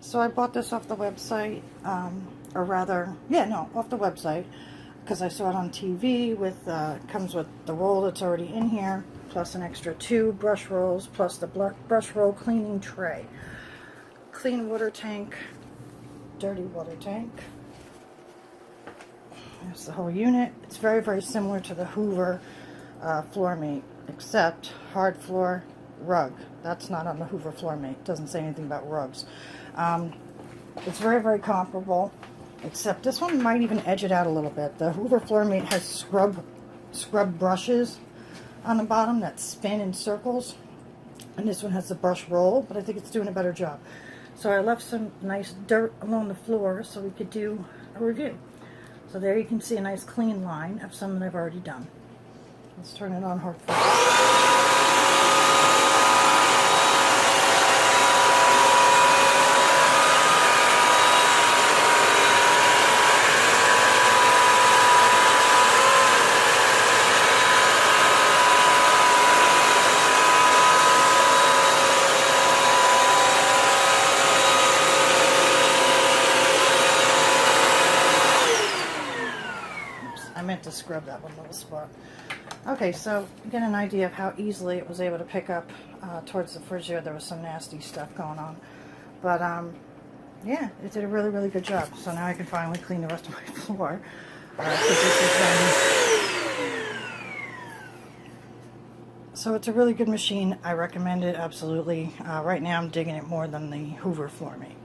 So I bought this off the website, or rather, yeah, no, off the website, because I saw it on TV with, comes with the roll that's already in here, plus an extra 2 brush rolls, plus the brush roll cleaning tray. Clean water tank, dirty water tank. There's the whole unit. It's very, very similar to the Hoover floor mate, except hard floor rug. That's not on the Hoover floor mate. It doesn't say anything about rugs. It's very, very comparable, except this one might even edge it out a little bit. The Hoover floor mate has scrub brushes on the bottom that spin in circles, and this one has the brush roll, but I think it's doing a better job. So I left some nice dirt along the floor so we could do a review. So there you can see a nice clean line of some that I've already done. Let's turn it on hard first. I meant to scrub that one little spot. Okay, so get an idea of how easily it was able to pick up towards the fridge there. There was some nasty stuff going on. But, yeah, it did a really, really good job. So now I can finally clean the rest of my floor. So it's a really good machine. I recommend it, absolutely. Right now I'm digging it more than the Hoover floor mate.